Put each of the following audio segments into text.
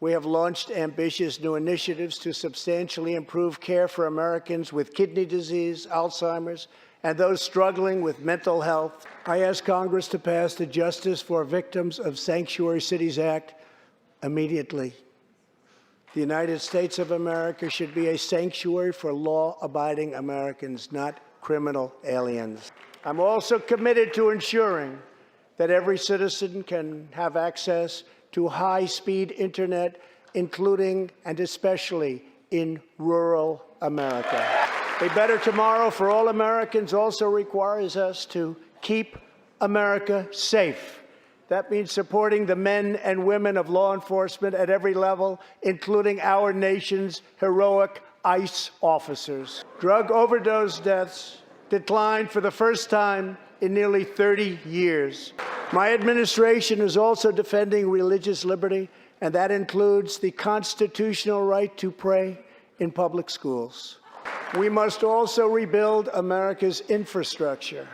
We have launched ambitious new initiatives to substantially improve care for Americans with kidney disease, Alzheimer's, and those struggling with mental health. I ask Congress to pass the Justice for Victims of Sanctuary Cities Act immediately. The United States of America should be a sanctuary for law-abiding Americans, not criminal aliens. I'm also committed to ensuring that every citizen can have access to high-speed internet, including and especially in rural America. A better tomorrow for all Americans also requires us to keep America safe. That means supporting the men and women of law enforcement at every level, including our nation's heroic ICE officers. Drug overdose deaths declined for the first time in nearly 30 years. My administration is also defending religious liberty, and that includes the constitutional right to pray in public schools. We must also rebuild America's infrastructure.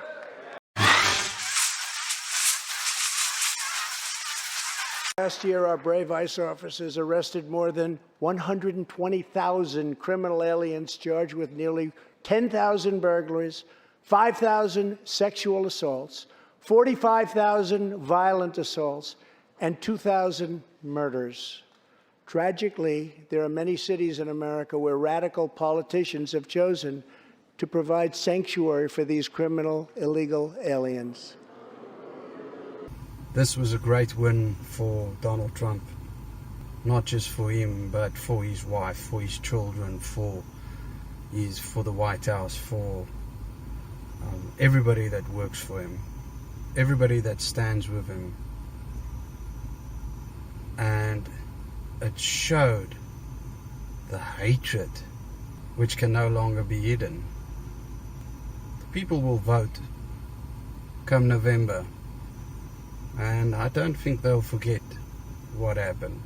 Last year, our brave ICE officers arrested more than 120,000 criminal aliens charged with nearly 10,000 burglaries, 5,000 sexual assaults, 45,000 violent assaults, and 2,000 murders. Tragically, there are many cities in America where radical politicians have chosen to provide sanctuary for these criminal, illegal aliens. This was a great win for Donald Trump, not just for him, but for his wife, for his children, for the White House, for everybody that works for him, everybody that stands with him. And it showed the hatred which can no longer be hidden. The people will vote come November, and I don't think they'll forget what happened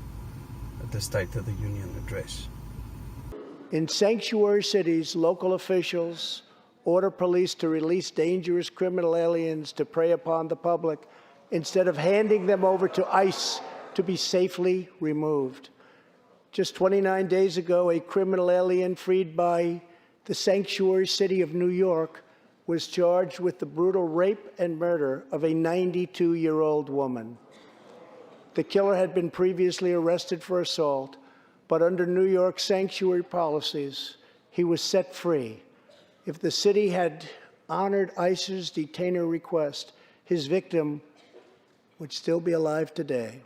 at the State of the Union address. In sanctuary cities, local officials order police to release dangerous criminal aliens to prey upon the public instead of handing them over to ICE to be safely removed. Just 29 days ago, a criminal alien freed by the sanctuary city of New York was charged with the brutal rape and murder of a 92-year-old woman. The killer had been previously arrested for assault, but under New York sanctuary policies, he was set free. If the city had honored ICE's detainer request, his victim would still be alive today.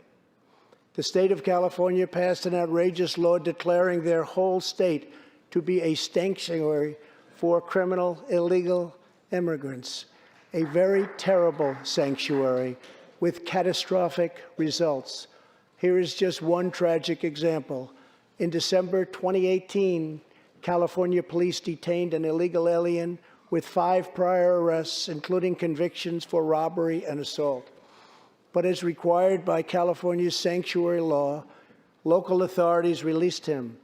The state of California passed an outrageous law declaring their whole state to be a sanctuary for criminal, illegal immigrants, a very terrible sanctuary with catastrophic results. Here is just one tragic example. In December 2018, California police detained an illegal alien with 5 prior arrests, including convictions for robbery and assault. But as required by California's sanctuary law, local authorities released him.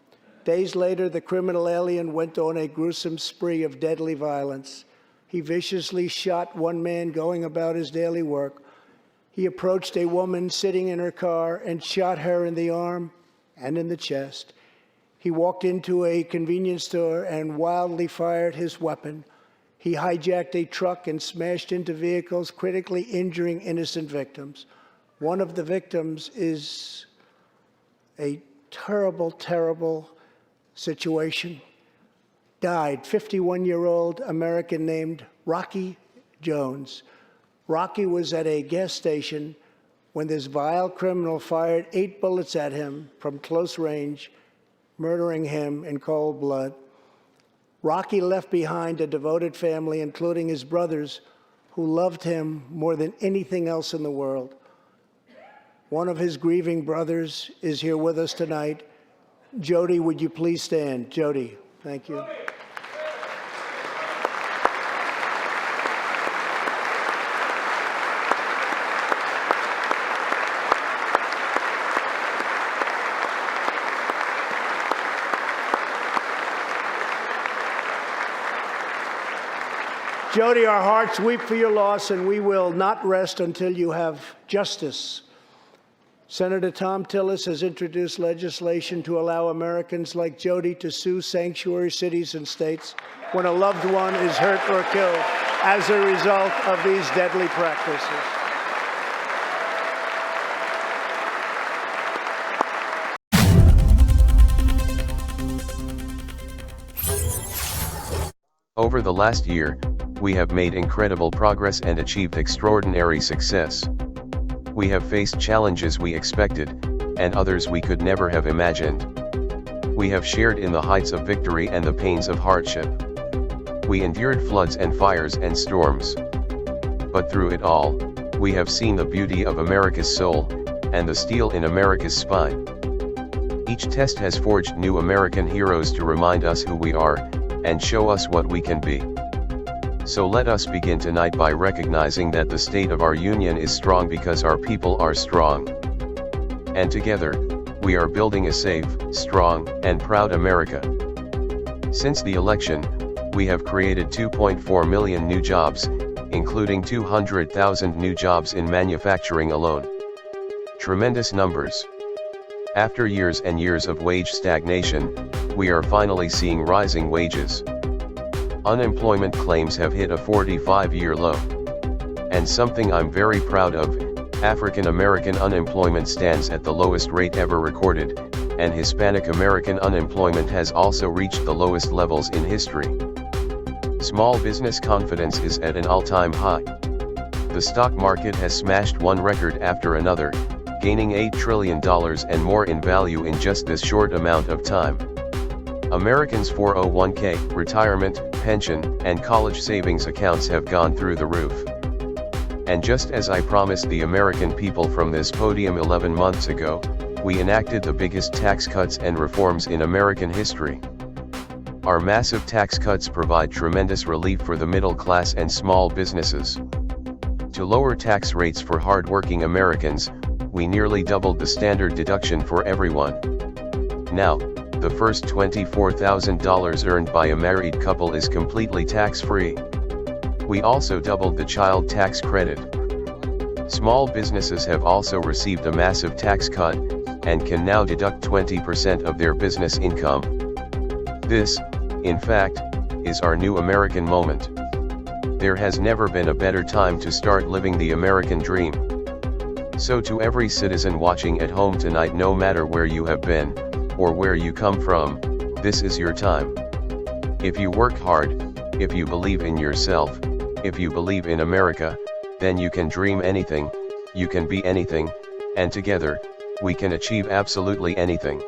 Days later, the criminal alien went on a gruesome spree of deadly violence. He viciously shot one man going about his daily work. He approached a woman sitting in her car and shot her in the arm and in the chest. He walked into a convenience store and wildly fired his weapon. He hijacked a truck and smashed into vehicles, critically injuring innocent victims. One of the victims is a terrible, terrible situation. Died, 51-year-old American named Rocky Jones. Rocky was at a gas station when this vile criminal fired 8 bullets at him from close range, murdering him in cold blood. Rocky left behind a devoted family, including his brothers, who loved him more than anything else in the world. One of his grieving brothers is here with us tonight. Jody, would you please stand? Jody, thank you. Jody, our hearts weep for your loss, and we will not rest until you have justice. Senator Tom Tillis has introduced legislation to allow Americans like Jody to sue sanctuary cities and states when a loved one is hurt or killed as a result of these deadly practices. Over the last year, we have made incredible progress and achieved extraordinary success. We have faced challenges we expected, and others we could never have imagined. We have shared in the heights of victory and the pains of hardship. We endured floods and fires and storms. But through it all, we have seen the beauty of America's soul, and the steel in America's spine. Each test has forged new American heroes to remind us who we are, and show us what we can be. So let us begin tonight by recognizing that the state of our union is strong because our people are strong. And together, we are building a safe, strong, and proud America. Since the election, we have created 2.4 million new jobs, including 200,000 new jobs in manufacturing alone. Tremendous numbers. After years and years of wage stagnation, we are finally seeing rising wages. Unemployment claims have hit a 45-year low. And something I'm very proud of, African American unemployment stands at the lowest rate ever recorded, and Hispanic American unemployment has also reached the lowest levels in history. Small business confidence is at an all-time high. The stock market has smashed one record after another, gaining $8 trillion and more in value in just this short amount of time. Americans' 401k, retirement, pension, and college savings accounts have gone through the roof. And just as I promised the American people from this podium 11 months ago, we enacted the biggest tax cuts and reforms in American history. Our massive tax cuts provide tremendous relief for the middle class and small businesses. To lower tax rates for hard-working Americans, we nearly doubled the standard deduction for everyone. Now, the first $24,000 earned by a married couple is completely tax-free. We also doubled the child tax credit. Small businesses have also received a massive tax cut, and can now deduct 20% of their business income. This, in fact, is our new American moment. There has never been a better time to start living the American dream. So to every citizen watching at home tonight, no matter where you have been, or where you come from, this is your time. If you work hard, if you believe in yourself, if you believe in America, then you can dream anything, you can be anything, and together, we can achieve absolutely anything.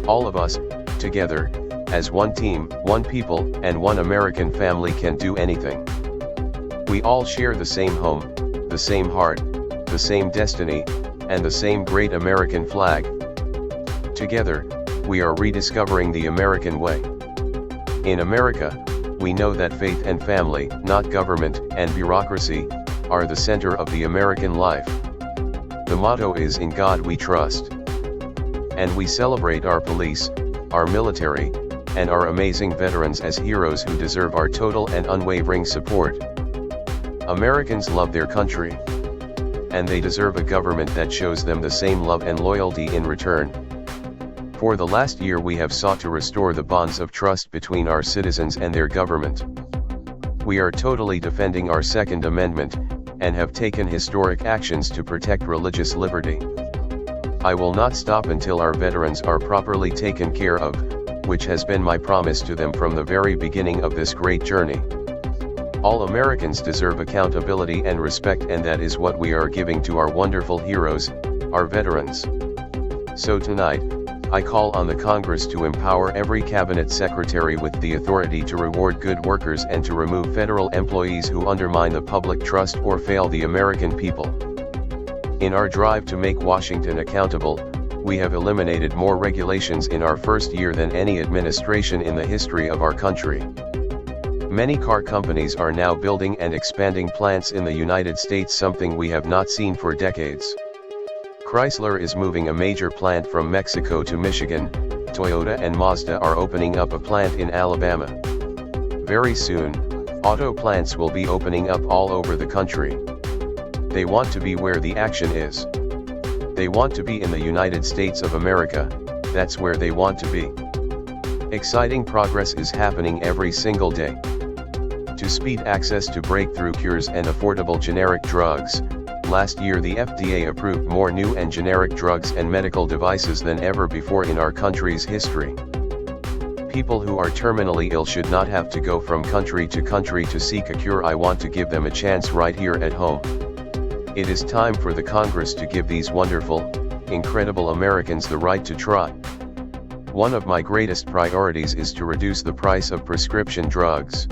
All of us, together, as one team, one people, and one American family can do anything. We all share the same home, the same heart, the same destiny, and the same great American flag. Together, we are rediscovering the American way. In America, we know that faith and family, not government and bureaucracy, are the center of the American life. The motto is "In God We Trust." And we celebrate our police, our military, and our amazing veterans as heroes who deserve our total and unwavering support. Americans love their country. And they deserve a government that shows them the same love and loyalty in return. For the last year we have sought to restore the bonds of trust between our citizens and their government. We are totally defending our Second Amendment, and have taken historic actions to protect religious liberty. I will not stop until our veterans are properly taken care of, which has been my promise to them from the very beginning of this great journey. All Americans deserve accountability and respect, and that is what we are giving to our wonderful heroes, our veterans. So tonight, I call on the Congress to empower every cabinet secretary with the authority to reward good workers and to remove federal employees who undermine the public trust or fail the American people. In our drive to make Washington accountable, we have eliminated more regulations in our first year than any administration in the history of our country. Many car companies are now building and expanding plants in the United States, something we have not seen for decades. Chrysler is moving a major plant from Mexico to Michigan. Toyota and Mazda are opening up a plant in Alabama. Very soon, auto plants will be opening up all over the country. They want to be where the action is. They want to be in the United States of America, that's where they want to be. Exciting progress is happening every single day. To speed access to breakthrough cures and affordable generic drugs, last year the FDA approved more new and generic drugs and medical devices than ever before in our country's history. People who are terminally ill should not have to go from country to seek a cure. I want to give them a chance right here at home. It is time for the Congress to give these wonderful, incredible Americans the right to try. One of my greatest priorities is to reduce the price of prescription drugs.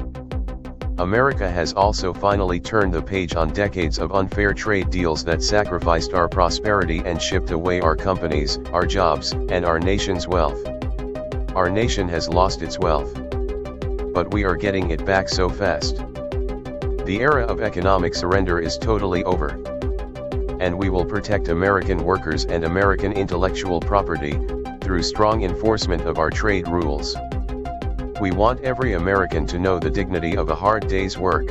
America has also finally turned the page on decades of unfair trade deals that sacrificed our prosperity and shipped away our companies, our jobs, and our nation's wealth. Our nation has lost its wealth. But we are getting it back so fast. The era of economic surrender is totally over. And we will protect American workers and American intellectual property, through strong enforcement of our trade rules. We want every American to know the dignity of a hard day's work.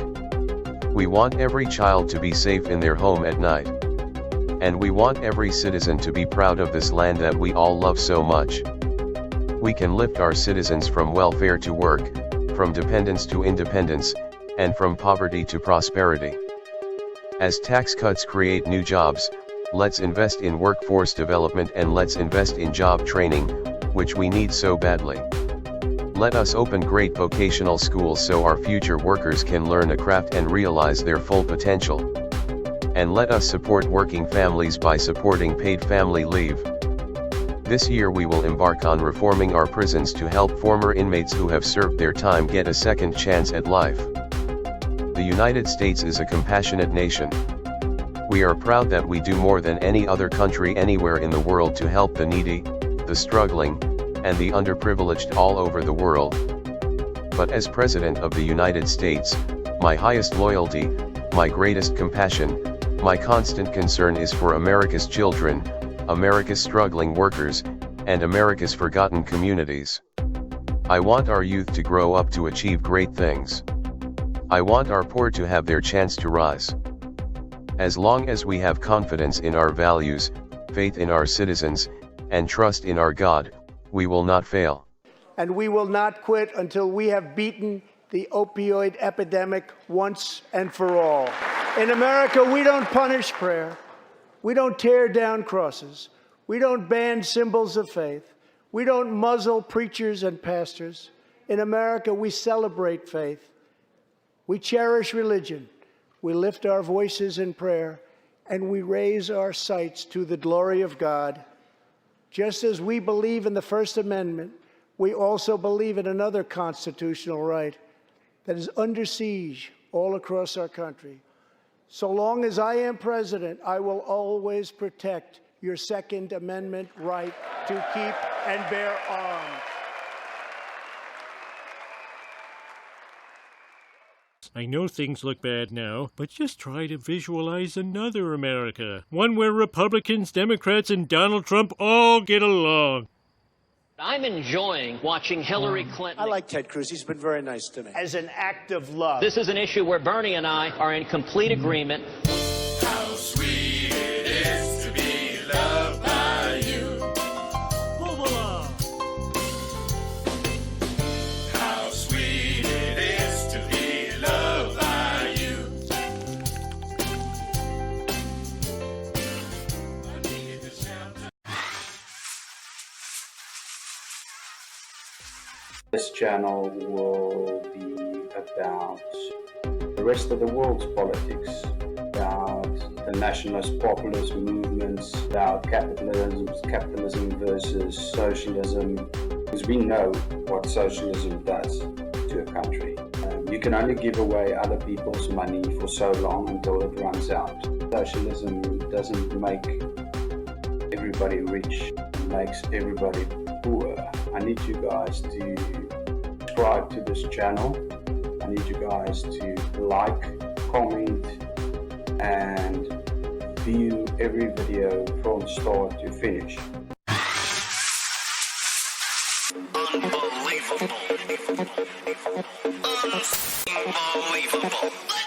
We want every child to be safe in their home at night. And we want every citizen to be proud of this land that we all love so much. We can lift our citizens from welfare to work, from dependence to independence, and from poverty to prosperity. As tax cuts create new jobs, let's invest in workforce development and let's invest in job training, which we need so badly. Let us open great vocational schools so our future workers can learn a craft and realize their full potential. And let us support working families by supporting paid family leave. This year we will embark on reforming our prisons to help former inmates who have served their time get a second chance at life. The United States is a compassionate nation. We are proud that we do more than any other country anywhere in the world to help the needy, the struggling, and the underprivileged all over the world. But as President of the United States, my highest loyalty, my greatest compassion, my constant concern is for America's children, America's struggling workers, and America's forgotten communities. I want our youth to grow up to achieve great things. I want our poor to have their chance to rise. As long as we have confidence in our values, faith in our citizens, and trust in our God, we will not fail. And we will not quit until we have beaten the opioid epidemic once and for all. In America, we don't punish prayer. We don't tear down crosses. We don't ban symbols of faith. We don't muzzle preachers and pastors. In America, we celebrate faith. We cherish religion. We lift our voices in prayer, and we raise our sights to the glory of God. Just as we believe in the First Amendment, we also believe in another constitutional right that is under siege all across our country. So long as I am president, I will always protect your Second Amendment right to keep and bear arms. I know things look bad now, but just try to visualize another America. One where Republicans, Democrats, and Donald Trump all get along. I'm enjoying watching Hillary Clinton. I like Ted Cruz. He's been very nice to me. As an act of love. This is an issue where Bernie and I are in complete agreement. How sweet it is to be loved by you. How sweet it is to be loved by you. I needed to shout. This channel will be about the rest of the world's politics, about the nationalist populist movements, about capitalism versus socialism, because we know what socialism does to a country. You can only give away other people's money for so long until it runs out. Socialism doesn't make everybody rich, it makes everybody poor. I need you guys to subscribe to this channel. I need you guys to like, comment, and view every video from start to finish. Unbelievable. Unbelievable.